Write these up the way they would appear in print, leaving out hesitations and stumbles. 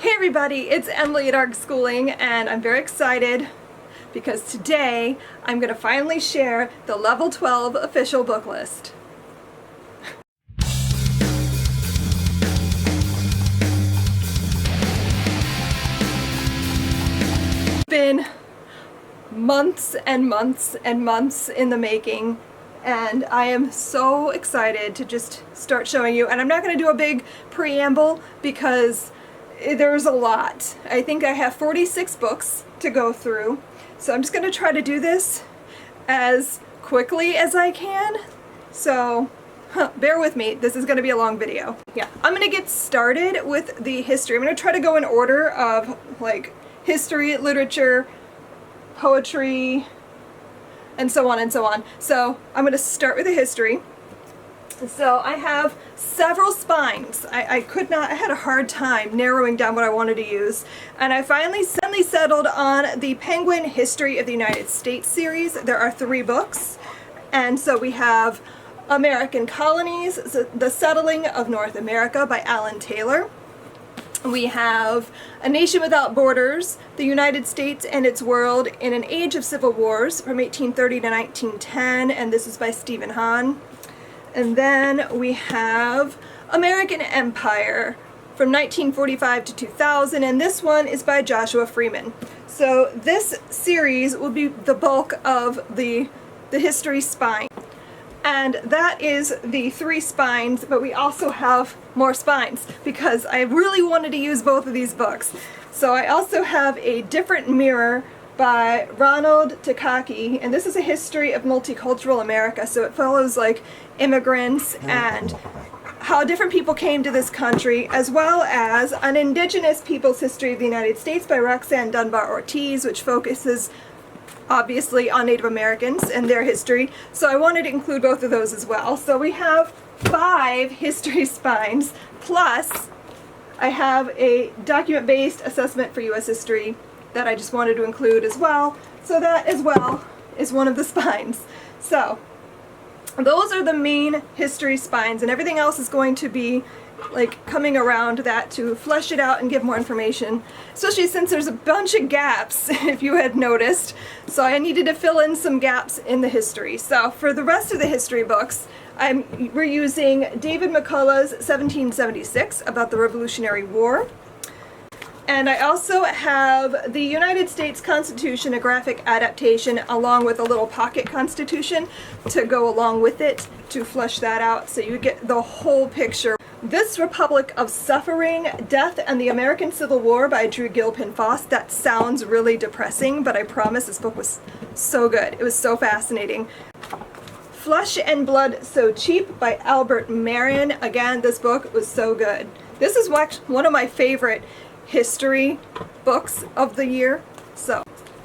Hey everybody, it's Emily at Arc Schooling, and I'm very excited because today I'm going to finally share the Level 12 official book list. It's been months and months and months in the making, and I am so excited to just start showing you. And I'm not going to do a big preamble because there's a lot. I think I have 46 books to go through, so I'm just going to try to do this as quickly as I can. So bear with me, this is going to be a long video. Yeah, I'm going to get started with the history. I'm going to try to go in order of like history, literature, poetry, and so on and so on. So I'm going to start with the history. So I have several spines. I had a hard time narrowing down what I wanted to use, and I finally settled on the Penguin History of the United States series. There are 3 books, and so we have American Colonies, The Settling of North America by Alan Taylor. We have A Nation Without Borders, The United States and Its World in an Age of Civil Wars from 1830 to 1910, and this is by Stephen Hahn. And then we have American Empire from 1945 to 2000, and this one is by Joshua Freeman. So this series will be the bulk of the history spine. And that is the 3 spines, but we also have more spines because I really wanted to use both of these books. So I also have A Different Mirror by Ronald Takaki, and this is a history of multicultural America, so it follows like immigrants and how different people came to this country, as well as An Indigenous People's History of the United States by Roxanne Dunbar Ortiz, which focuses obviously on Native Americans and their history, so I wanted to include both of those as well. So we have 5 history spines, plus I have a document-based assessment for U.S. history that I just wanted to include as well, so that as well is one of the spines. So those are the main history spines, and everything else is going to be like coming around that to flesh it out and give more information, especially since there's a bunch of gaps if you had noticed, so I needed to fill in some gaps in the history. So for the rest of the history books, we're using David McCullough's 1776 about the Revolutionary War. And I also have the United States Constitution, a graphic adaptation, along with a little pocket constitution to go along with it to flesh that out so you get the whole picture. This Republic of Suffering, Death and the American Civil War by Drew Gilpin Foss. That sounds really depressing, but I promise this book was so good. It was so fascinating. Flesh and Blood So Cheap by Albert Marin. Again, this book was so good. This is one of my favorite history books of the year.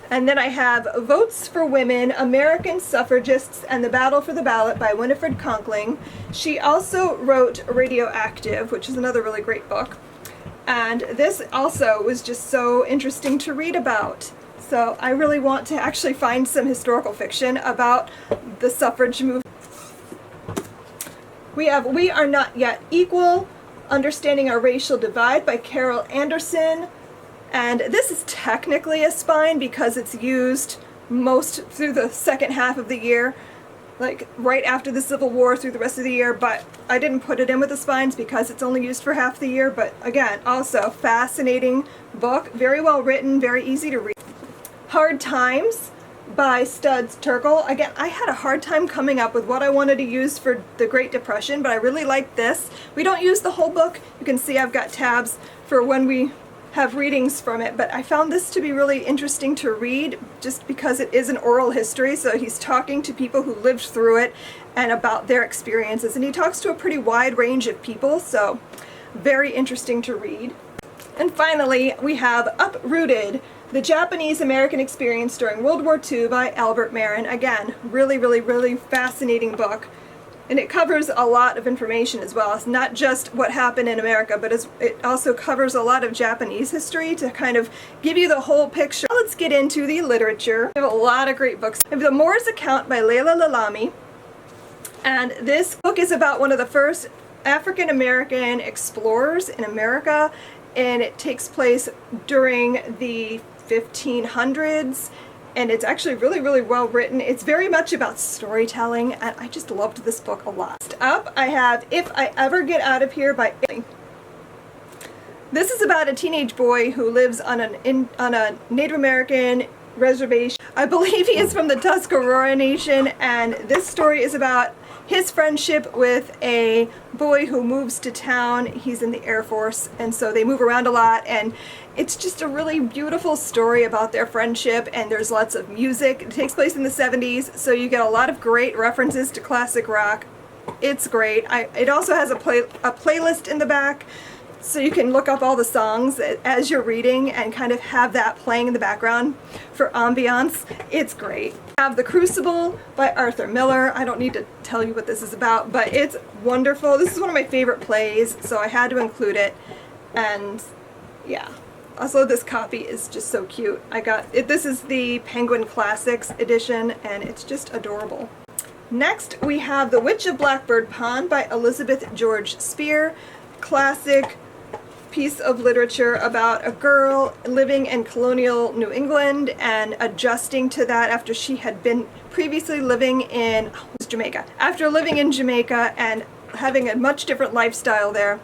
And then I have Votes for Women, American Suffragists and the Battle for the Ballot by Winifred Conkling. She also wrote Radioactive, which is another really great book. And this also was just so interesting to read about. So I really want to actually find some historical fiction about the suffrage movement. We have We Are Not Yet Equal, Understanding Our Racial Divide by Carol Anderson. And this is technically a spine because it's used most through the second half of the year, like right after the Civil War through the rest of the year, but I didn't put it in with the spines because it's only used for half the year. But again, also fascinating book, very well written, very easy to read. Hard Times by Studs Terkel. Again, I had a hard time coming up with what I wanted to use for the Great Depression, but I really like this. We don't use the whole book. You can see I've got tabs for when we have readings from it, but I found this to be really interesting to read just because it is an oral history, so he's talking to people who lived through it and about their experiences, and he talks to a pretty wide range of people, so very interesting to read. And finally, we have Uprooted, The Japanese-American Experience During World War II by Albert Marin. Again, really, really, really fascinating book. And it covers a lot of information as well. It's not just what happened in America, but it also covers a lot of Japanese history to kind of give you the whole picture. Let's get into the literature. We have a lot of great books. I have The Moor's Account by Layla Lalami. And this book is about one of the first African American explorers in America and it takes place during the 1500s, and it's actually really, really well written. It's very much about storytelling, and I just loved this book a lot. Next up, I have If I Ever Get Out of Here by Italy. This is about a teenage boy who lives on a Native American reservation. I believe he is from the Tuscarora Nation, and this story is about his friendship with a boy who moves to town. He's in the Air Force, and so they move around a lot, and it's just a really beautiful story about their friendship, and there's lots of music. It takes place in the 70s, so you get a lot of great references to classic rock. It's great. It also has a playlist in the back, so you can look up all the songs as you're reading and kind of have that playing in the background for ambiance. It's great. I have The Crucible by Arthur Miller. I don't need to tell you what this is about, but it's wonderful. This is one of my favorite plays, so I had to include it. And yeah. Also, this copy is just so cute. I got it. This is the Penguin Classics edition, and it's just adorable. Next, we have The Witch of Blackbird Pond by Elizabeth George Spear. Classic piece of literature about a girl living in colonial New England and adjusting to that after she had been previously living in Jamaica. After living in Jamaica and having a much different lifestyle there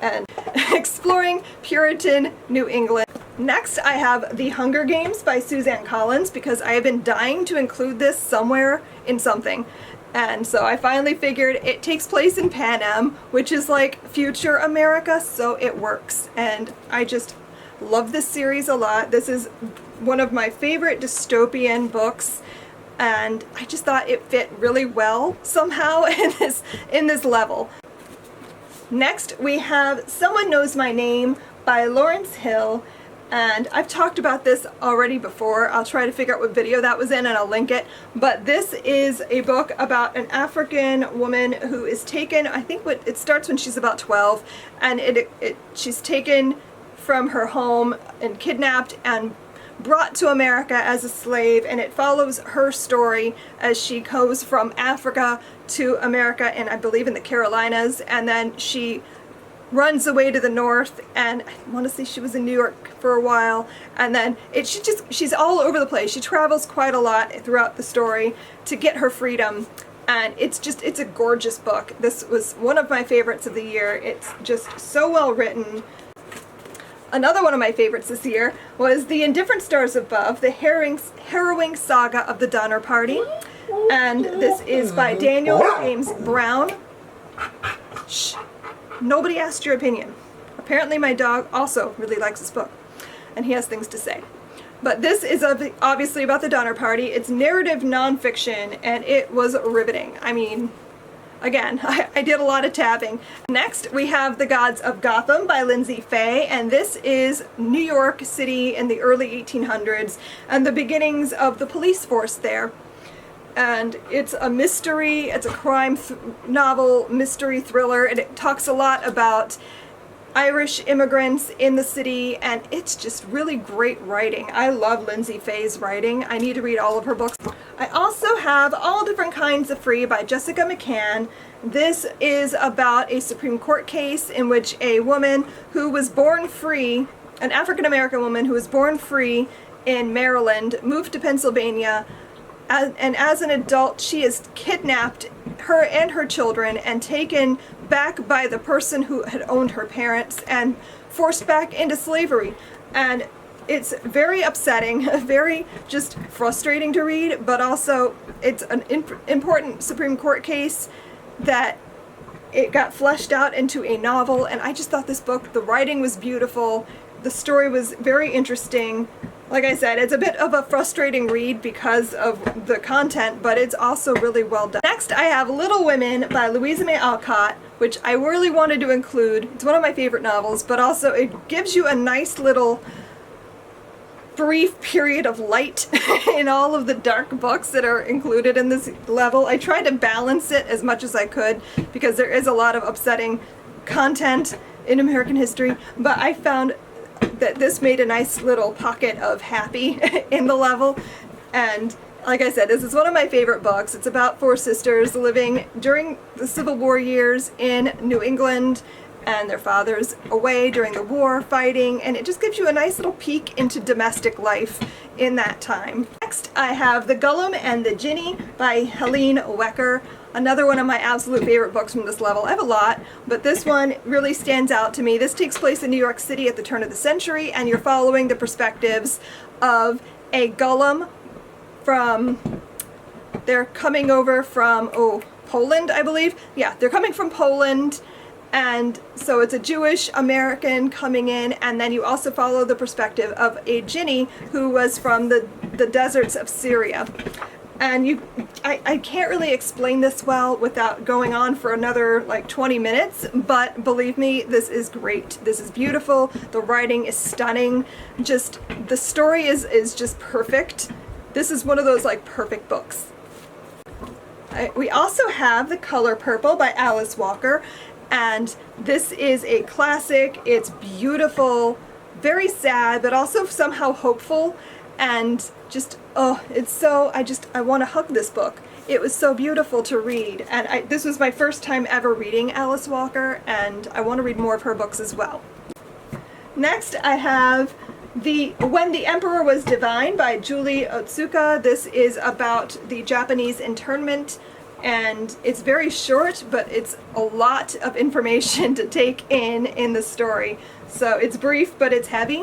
and exploring Puritan New England. Next, I have The Hunger Games by Suzanne Collins, because I have been dying to include this somewhere in something. And so I finally figured it takes place in Pan Am, which is like future America, so it works. And I just love this series a lot. This is one of my favorite dystopian books, and I just thought it fit really well somehow in this level. Next, we have Someone Knows My Name by Lawrence Hill. And I've talked about this already before. I'll try to figure out what video that was in and I'll link it. But this is a book about an African woman who is taken, I think it starts when she's about 12, and she's taken from her home and kidnapped and brought to America as a slave, and it follows her story as she goes from Africa to America, and I believe in the Carolinas, and then she runs away to the north, and I want to say she was in New York for a while, and then she's all over the place. She travels quite a lot throughout the story to get her freedom, and it's a gorgeous book. This was one of my favorites of the year. It's just so well written. Another one of my favorites this year was The Indifferent Stars Above, the harrowing saga of the Donner Party, and this is by Daniel James Brown. Shh. Nobody asked your opinion. Apparently my dog also really likes this book, and he has things to say. But this is obviously about the Donner Party. It's narrative nonfiction, and it was riveting. I mean, again, I did a lot of tabbing. Next, we have The Gods of Gotham by Lindsay Fay, and this is New York City in the early 1800s and the beginnings of the police force there. And it's a mystery, it's a crime novel, mystery thriller, and it talks a lot about Irish immigrants in the city, and it's just really great writing. I love Lindsay Fay's writing. I need to read all of her books. I also have All Different Kinds of Free by Jessica McCann. This is about a Supreme Court case in which a woman who was born free, an African American woman who was born free in Maryland, moved to Pennsylvania, and as an adult she is kidnapped, her and her children, and taken back by the person who had owned her parents and forced back into slavery. And it's very upsetting, very just frustrating to read, but also it's an important Supreme Court case that it got fleshed out into a novel, and I just thought this book, the writing was beautiful, the story was very interesting. Like I said, it's a bit of a frustrating read because of the content, but it's also really well done. Next, I have Little Women by Louisa May Alcott, which I really wanted to include. It's one of my favorite novels, but also it gives you a nice little brief period of light in all of the dark books that are included in this level. I tried to balance it as much as I could because there is a lot of upsetting content in American history, but I found that this made a nice little pocket of happy in the level. And like I said, this is one of my favorite books. It's about four sisters living during the Civil War years in New England, and their father's away during the war fighting, and it just gives you a nice little peek into domestic life in that time. Next, I have The Gollum and the Ginny by Helene Wecker. Another one of my absolute favorite books from this level. I have a lot, but this one really stands out to me. This takes place in New York City at the turn of the century, and you're following the perspectives of a Gollum from, they're coming over from, Poland, I believe. Yeah, they're coming from Poland, and so it's a Jewish American coming in, and then you also follow the perspective of a Ginny who was from the deserts of Syria. And I can't really explain this well without going on for another like 20 minutes, but believe me, this is great. This is beautiful. The writing is stunning. Just, the story is just perfect. This is one of those like perfect books. We also have The Color Purple by Alice Walker, and this is a classic. It's beautiful, very sad, but also somehow hopeful, and just, it's so, I want to hug this book. It was so beautiful to read, and this was my first time ever reading Alice Walker, and I want to read more of her books as well. Next, I have When the Emperor Was Divine by Julie Otsuka. This is about the Japanese internment, and it's very short, but it's a lot of information to take in the story. So it's brief, but it's heavy,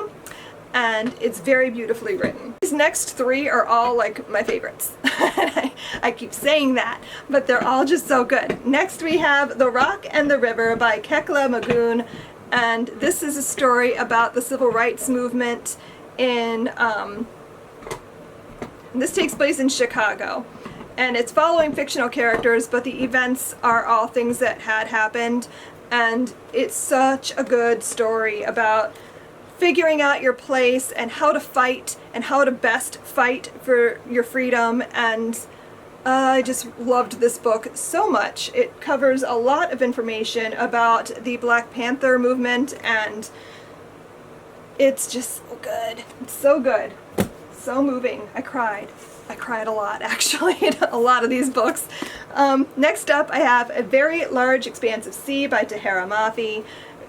and it's very beautifully written. These next three are all like my favorites. I keep saying that, but they're all just so good. Next we have The Rock and the River by Kekla Magoon. And this is a story about the civil rights movement in, this takes place in Chicago. And it's following fictional characters, but the events are all things that had happened. And it's such a good story about figuring out your place and how to fight and how to best fight for your freedom. And I just loved this book so much. It covers a lot of information about the Black Panther movement, and it's just so good. It's so good. So moving. I cried. I cried a lot, actually, in a lot of these books. Next up, I have A Very Large Expanse of Sea by Tahira Mafi,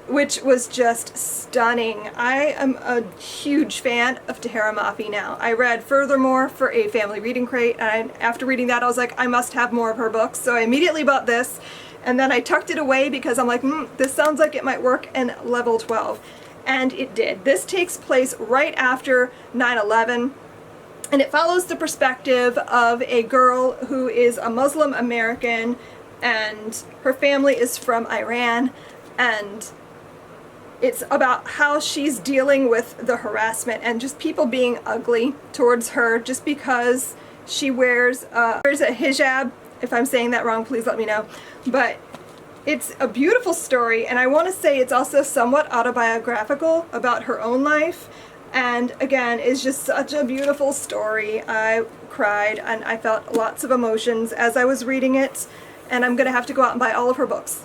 which was just stunning. I am a huge fan of Tahira Mafi now. I read Furthermore for a family reading crate, and after reading that I was like, I must have more of her books, so I immediately bought this, and then I tucked it away because I'm like, this sounds like it might work in level 12. And it did. This takes place right after 9/11, and it follows the perspective of a girl who is a Muslim American, and her family is from Iran, and it's about how she's dealing with the harassment and just people being ugly towards her just because she wears a hijab. If I'm saying that wrong, please let me know. But it's a beautiful story, and I want to say it's also somewhat autobiographical about her own life. And again, it's just such a beautiful story. I cried and I felt lots of emotions as I was reading it, and I'm going to have to go out and buy all of her books.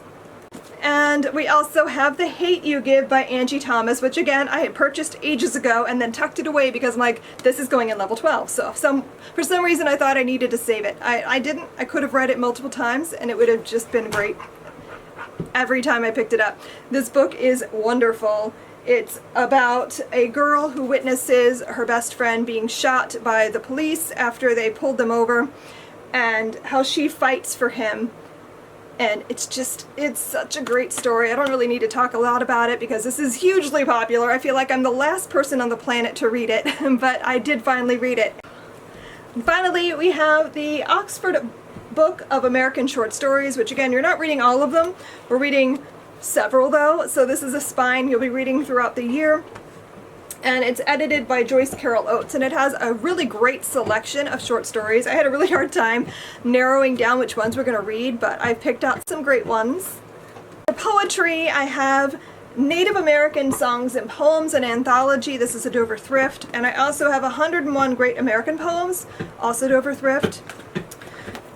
And we also have The Hate U Give by Angie Thomas, which again I had purchased ages ago and then tucked it away because I'm like, this is going in level 12. So for some reason I thought I needed to save it. I didn't. I could have read it multiple times and it would have just been great every time I picked it up. This book is wonderful. It's about a girl who witnesses her best friend being shot by the police after they pulled them over, and how she fights for him. And it's such a great story. I don't really need to talk a lot about it because this is hugely popular. I feel like I'm the last person on the planet to read it, but I did finally read it. And finally, we have the Oxford Book of American Short Stories, which again, you're not reading all of them. We're reading several though, so this is a spine you'll be reading throughout the year. And it's edited by Joyce Carol Oates, and it has a really great selection of short stories. I had a really hard time narrowing down which ones we're going to read, but I picked out some great ones. For poetry, I have Native American Songs and Poems, an anthology. This is a Dover Thrift. And I also have 101 Great American Poems, also Dover Thrift.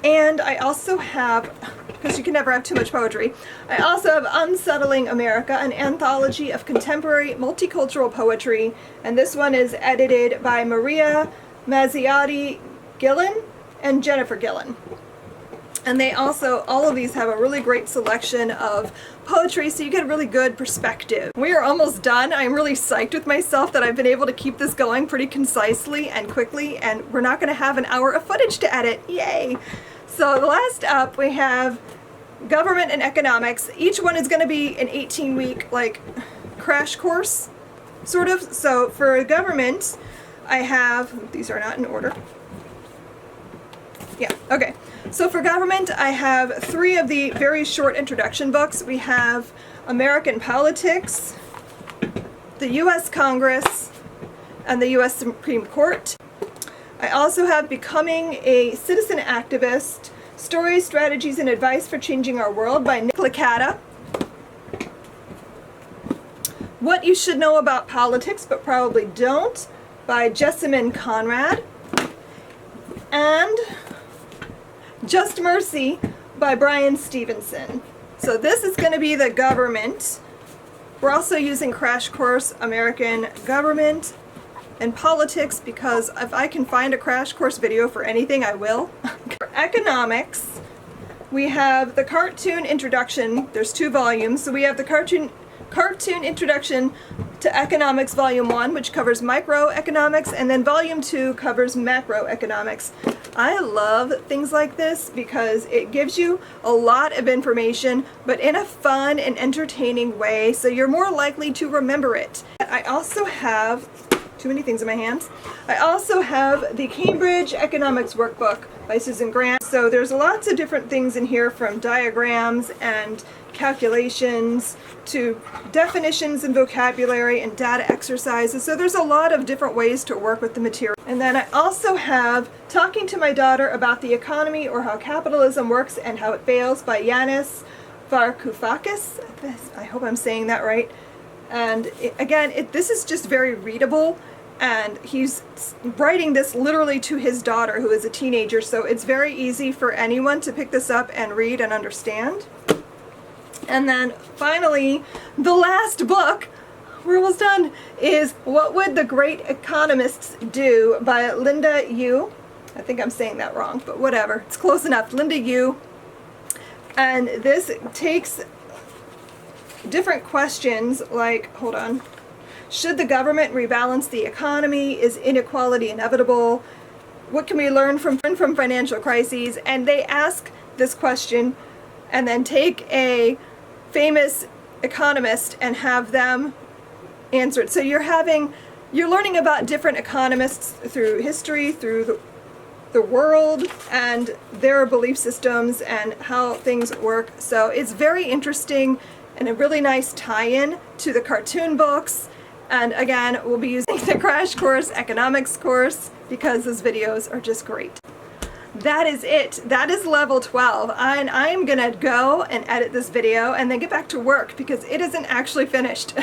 And I also have, because you can never have too much poetry, I also have Unsettling America, an anthology of contemporary multicultural poetry, and this one is edited by Maria Mazziotti Gillen and Jennifer Gillen. And they also, all of these have a really great selection of poetry, so you get a really good perspective. We are almost done. I'm really psyched with myself that I've been able to keep this going pretty concisely and quickly, and we're not going to have an hour of footage to edit. Yay! So the last up we have Government and Economics. Each one is going to be an 18-week like crash course, sort of. So for Government, I have, these are not in order. Yeah, okay. So for Government, I have 3 of the very short introduction books. We have American Politics, the U.S. Congress, and the U.S. Supreme Court. I also have Becoming a Citizen Activist, Stories, Strategies, and Advice for Changing Our World by Nick Licata. What You Should Know About Politics But Probably Don't by Jessamine Conrad. And Just Mercy by Brian Stevenson. So this is going to be the Government. We're also using Crash Course American Government and Politics because if I can find a Crash Course video for anything, I will. For Economics, we have the Cartoon Introduction. There's 2 volumes. So we have the Cartoon Introduction to Economics Volume 1, which covers microeconomics, and then Volume 2 covers macroeconomics. I love things like this because it gives you a lot of information, but in a fun and entertaining way, so you're more likely to remember it. I also have, too many things in my hands, I also have the Cambridge Economics Workbook by Susan Grant. So there's lots of different things in here, from diagrams and calculations to definitions and vocabulary and data exercises. So there's a lot of different ways to work with the material. And then I also have Talking to My Daughter About the Economy or How Capitalism Works and How It Fails by Yanis Varoufakis. I hope I'm saying that right. And this is just very readable, and he's writing this literally to his daughter, who is a teenager, so it's very easy for anyone to pick this up and read and understand. And then finally, the last book, we're almost done, is What Would the Great Economists Do by Linda Yu. I think I'm saying that wrong, but whatever, it's close enough. Linda Yu. And this takes different questions like, hold on, should the government rebalance the economy? Is inequality inevitable? What can we learn from financial crises? And they ask this question and then take a famous economist and have them answer it. So you're learning about different economists through history, through the world, and their belief systems and how things work. So it's very interesting and a really nice tie-in to the cartoon books. And again, we'll be using the Crash Course Economics course because those videos are just great. That is it. That is level 12. And I am going to go and edit this video and then get back to work because it isn't actually finished.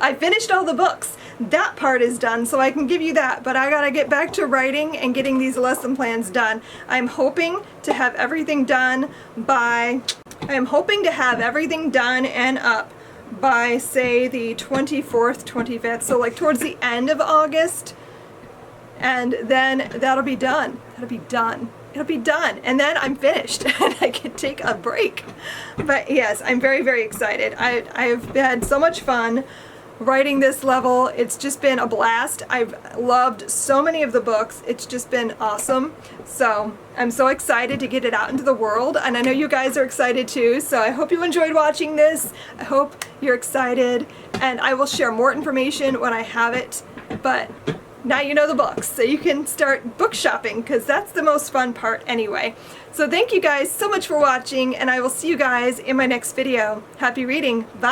I finished all the books. That part is done, so I can give you that, but I got to get back to writing and getting these lesson plans done. I'm hoping to have everything done and up by, say, the 24th, 25th, so like towards the end of August, and then that'll be done. It'll be done, and then I'm finished, and I can take a break. But yes, I'm very, very excited. I've had so much fun writing this level. It's just been a blast. I've loved so many of the books. It's just been awesome. So I'm so excited to get it out into the world, and I know you guys are excited too. So I hope you enjoyed watching this. I hope you're excited, and I will share more information when I have it. But now you know the books, so you can start book shopping, because that's the most fun part anyway. So thank you guys so much for watching, and I will see you guys in my next video. Happy reading. Bye.